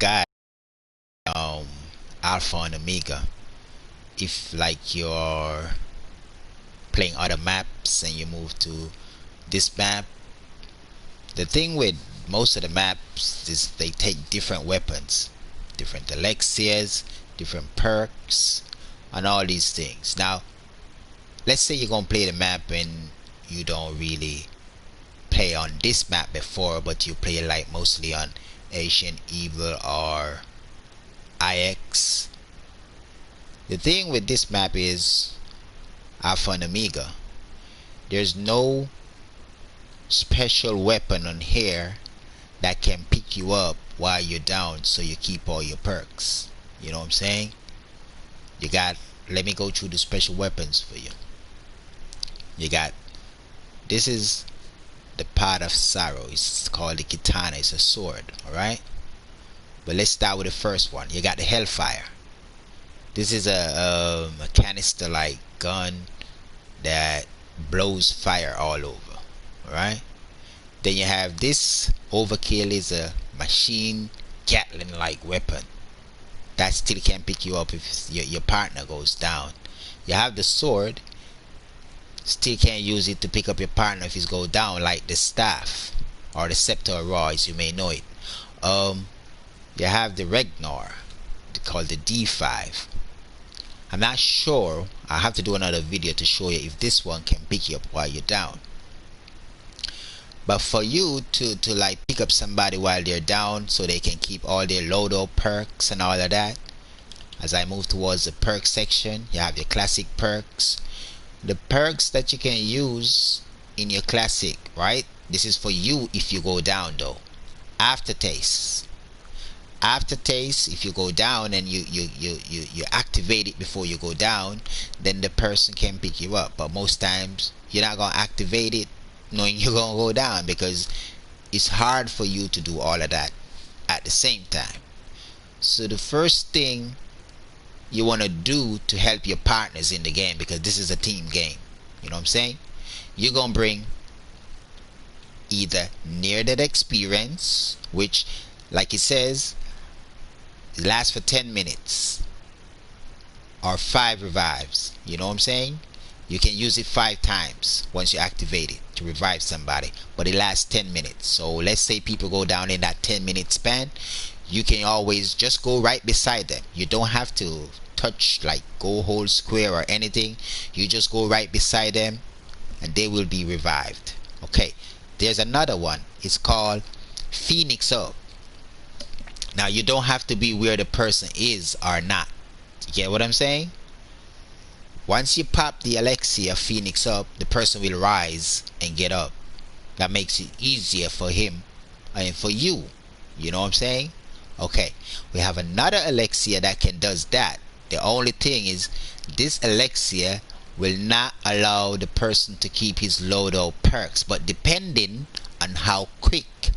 guy, um Alpha and Omega. If like you're playing other maps and you move to this map, the thing with most of the maps is they take different weapons, different elixirs, different perks, and all these things. Now, let's say you're gonna play the map and you don't really play on this map before, but you play like mostly on Ancient Evil or IX. The thing with this map is Alpha and Omega. There's no special weapon on here that can pick you up while you're down so you keep all your perks. You know what I'm saying? You got, let me go through the special weapons for you. You got, this is the Pot of Sorrow. It's called the Katana. It's a sword. Alright? But let's start with the first one. You got the Hellfire. This is a canister like gun that blows fire all over. Alright? Then you have this Overkill, is a machine Gatling like weapon that still can pick you up if your partner goes down. You have the sword, still can't use it to pick up your partner if he's go down, like the staff or the scepter of Ra, as you may know it. You have the Regnar, called the D5. I'm not sure, I have to do another video to show you if this one can pick you up while you're down. But for you to like pick up somebody while they're down so they can keep all their loadout perks and all of that, as I move towards the perk section, you have your classic perks. The perks that you can use in your classic, right? This is for you if you go down though. Aftertaste. Aftertaste, if you go down and you activate it before you go down, then the person can pick you up. But most times you're not gonna activate it knowing you're gonna go down, because it's hard for you to do all of that at the same time. So the first thing you want to do to help your partners in the game, because this is a team game, you know what I'm saying, you're gonna bring either near death experience, which like it says it lasts for 10 minutes, or 5 revives. You know what I'm saying? You can use it 5 times once you activate it to revive somebody, but it lasts 10 minutes. So let's say people go down in that 10-minute span, you can always just go right beside them. You don't have to touch, like go whole square or anything. You just go right beside them and they will be revived. Okay, there's another one. It's called Phoenix Up. Now you don't have to be where the person is or not. You get what I'm saying? Once you pop the elixir Phoenix Up, the person will rise and get up. That makes it easier for him and for you. You know what I'm saying? Okay, we have another elixir that can does that. The only thing is this elixir will not allow the person to keep his loadout perks, but depending on how quick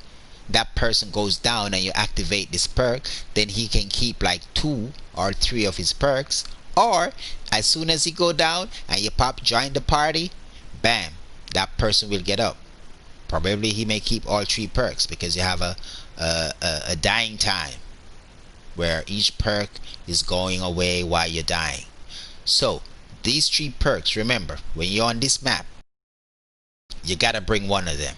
that person goes down and you activate this perk, then he can keep like 2 or 3 of his perks. Or as soon as he go down and you pop join the party, bam, that person will get up. Probably he may keep all 3 perks, because you have a dying time where each perk is going away while you're dying. So these 3 perks, remember, when you're on this map, you gotta bring one of them.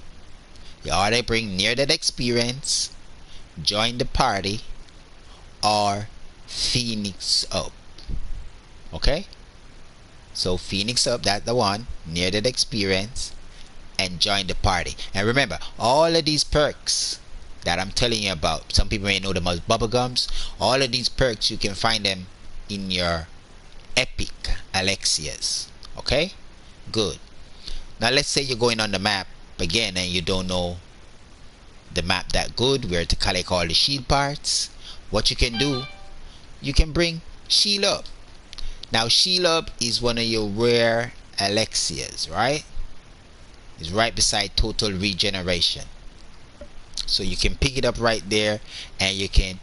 You either bring near death experience, join the party, or Phoenix Up. Okay, so Phoenix Up, that's the one, near death experience, and join the party. And remember, all of these perks that I'm telling you about, some people may know them as bubblegums. All of these perks, you can find them in your epic elixirs. Okay, good. Now let's say you're going on the map again and you don't know the map that good, where to collect all the shield parts. What you can do, you can bring Shield Up. Now Shield Up is one of your rare elixirs, right? It's right beside Total Regeneration. So you can pick it up right there and you can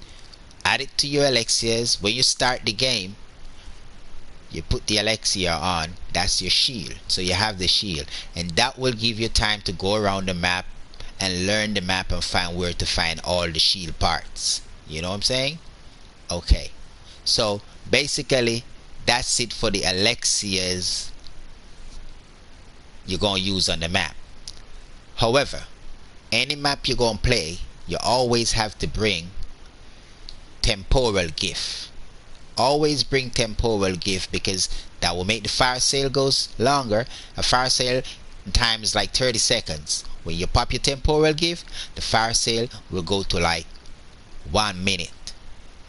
add it to your elixirs. When you start the game, you put the elixir on, that's your shield. So you have the shield, and that will give you time to go around the map and learn the map and find where to find all the shield parts. You know what I'm saying? Okay. So basically, that's it for the Alexias you're gonna use on the map. However, any map you're gonna play, you always have to bring temporal gift. Always bring temporal gift, because that will make the fire sale goes longer. A fire sale time is like 30 seconds. When you pop your temporal gift, the fire sale will go to like 1 minute.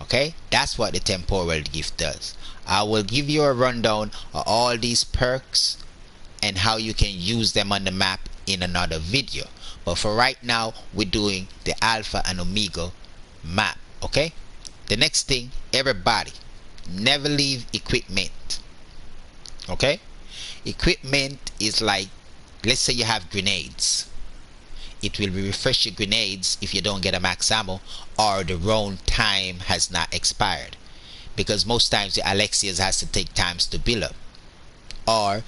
Okay, that's what the temporal gift does. I will give you a rundown of all these perks and how you can use them on the map in another video, but for right now we're doing the alpha and omega map. Okay, the next thing, everybody, never leave equipment. Okay, equipment is like, let's say you have grenades, it will refresh your grenades if you don't get a max ammo or the round time has not expired, because most times the Alexias has to take times to build up, or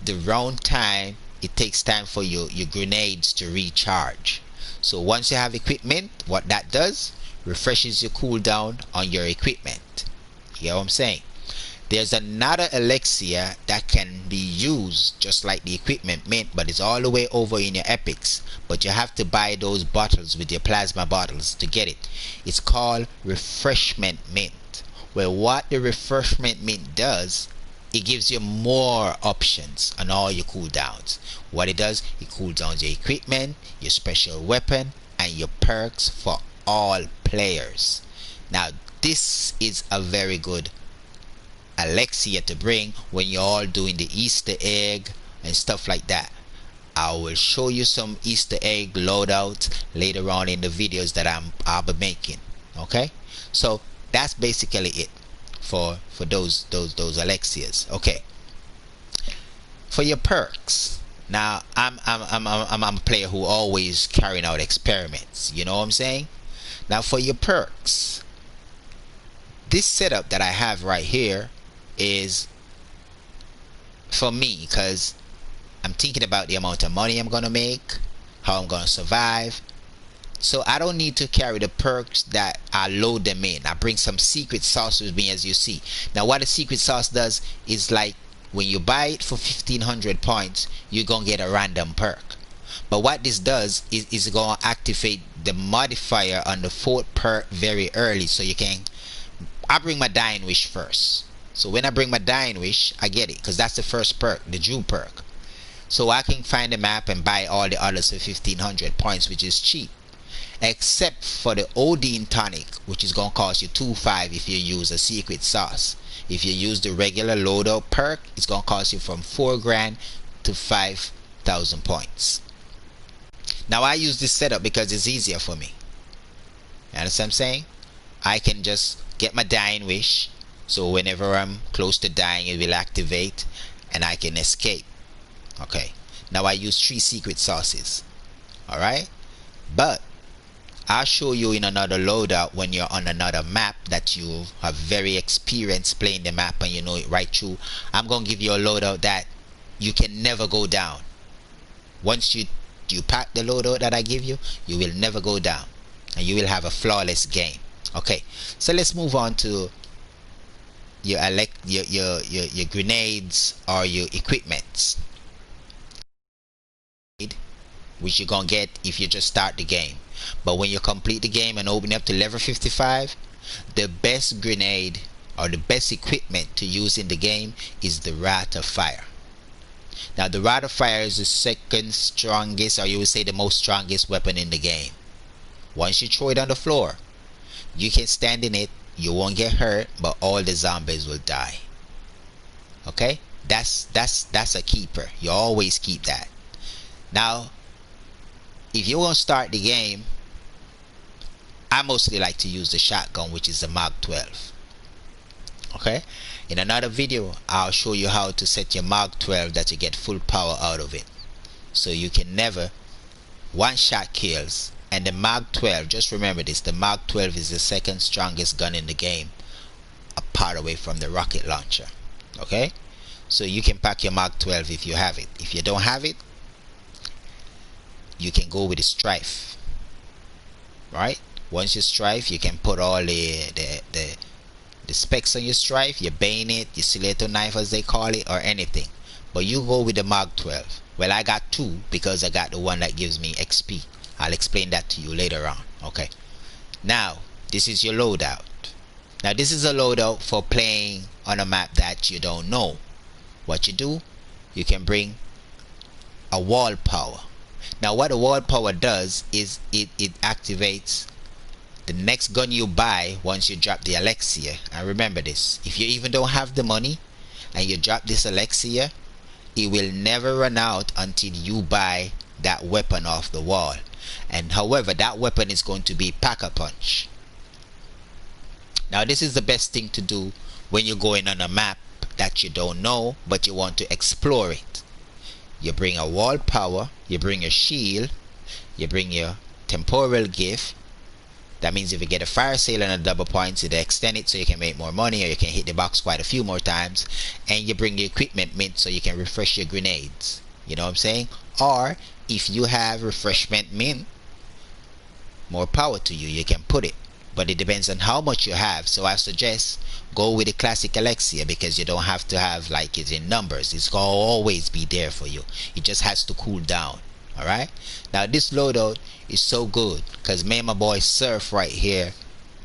the round time, it takes time for your grenades to recharge. So once you have equipment, what that does, refreshes your cooldown on your equipment. You know what I'm saying? There's another elixir that can be used just like the equipment mint, but it's all the way over in your epics, but you have to buy those bottles with your plasma bottles to get it. It's called refreshment mint. Well, what the refreshment mint does, it gives you more options on all your cooldowns. What it does, it cools down your equipment, your special weapon, and your perks for all players. Now this is a very good elixir to bring when you're all doing the Easter egg and stuff like that. I will show you some Easter egg loadouts later on in the videos that I'll be making. Okay, so that's basically it for those elixirs. Okay, for your perks. Now I'm a player who always carrying out experiments. You know what I'm saying? Now for your perks, this setup that I have right here is for me, because I'm thinking about the amount of money I'm gonna make, how I'm gonna survive. So I don't need to carry the perks that I load them in. I bring some secret sauce with me, as you see. Now what the secret sauce does is, like, when you buy it for 1500 points, you're gonna get a random perk. But what this does is gonna activate the modifier on the fourth perk very early, so you can. I bring my dying wish first. So when I bring my dying wish, I get it, because that's the first perk, the Jew perk. So I can find the map and buy all the others for 1500 points, which is cheap. Except for the Odin tonic, which is gonna cost you 2.5 if you use a secret sauce. If you use the regular loadout perk, it's gonna cost you from 4 grand to 5,000 points. Now I use this setup because it's easier for me. You understand what I'm saying? I can just get my dying wish, so whenever I'm close to dying, it will activate and I can escape. Okay, now I use 3 secret sauces. Alright, but I'll show you in another loadout when you're on another map that you have very experienced playing the map and you know it right through. I'm gonna give you a loadout that you can never go down. Once you pack the loadout that I give you, you will never go down and you will have a flawless game. Okay, so let's move on to your grenades or your equipments, which you're gonna get if you just start the game. But when you complete the game and open up to level 55, the best grenade or the best equipment to use in the game is the Wrath of Fire. Now the Wrath of Fire is the second strongest, or you would say the most strongest weapon in the game. Once you throw it on the floor, you can stand in it, you won't get hurt, but all the zombies will die. Okay, that's a keeper. You always keep that. Now if you want to start the game, I mostly like to use the shotgun, which is the Mag 12. Okay, in another video I'll show you how to set your Mag 12 that you get full power out of it, so you can never one shot kills. And the Mag 12, just remember this, the Mag 12 is the second strongest gun in the game, apart away from the rocket launcher. Okay, so you can pack your Mag 12 if you have it. If you don't have it, you can go with the Strife. Right, Once you strife, you can put all the specs on your strife, your bayonet, your stiletto knife as they call it, or anything. But you go with the Mag 12. Well, I got two because I got the one that gives me XP. I'll explain that to you later on. Okay. Now, this is your loadout. Now, this is a loadout for playing on a map that you don't know. What you do, you can bring a wall power. Now, what a wall power does is it activates the next gun you buy once you drop the elixir. And remember this, if you even don't have the money and you drop this elixir, it will never run out until you buy that weapon off the wall. And however, that weapon is going to be Pack-a-Punch. Now, this is the best thing to do when you're going on a map that you don't know but you want to explore it. You bring a wall power, you bring your shield, you bring your temporal gift. That means if you get a fire sale and a double points, it extend it so you can make more money, or you can hit the box quite a few more times. And you bring the equipment mint so you can refresh your grenades. You know what I'm saying? Or if you have refreshment mint, more power to you, you can put it. But it depends on how much you have. So I suggest go with the classic elixir, because you don't have to have like it in numbers. It's gonna always be there for you. It just has to cool down. Alright, now this loadout is so good because me and my boy Surf right here,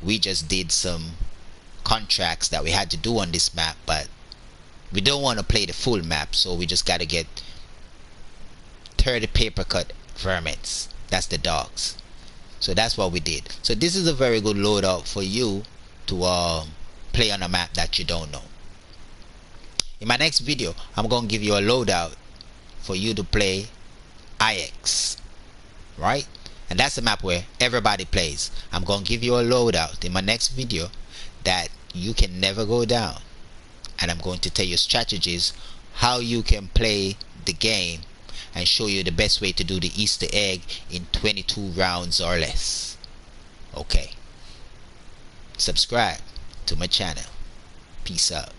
we just did some contracts that we had to do on this map, but we don't want to play the full map, so we just got to get 30 paper cut vermins. That's the dogs. So that's what we did. So this is a very good loadout for you to play on a map that you don't know. In my next video, I'm gonna give you a loadout for you to play IX, right? And that's the map where everybody plays. I'm gonna give you a loadout in my next video that you can never go down, and I'm going to tell you strategies how you can play the game and show you the best way to do the Easter egg in 22 rounds or less. Okay, subscribe to my channel. Peace out.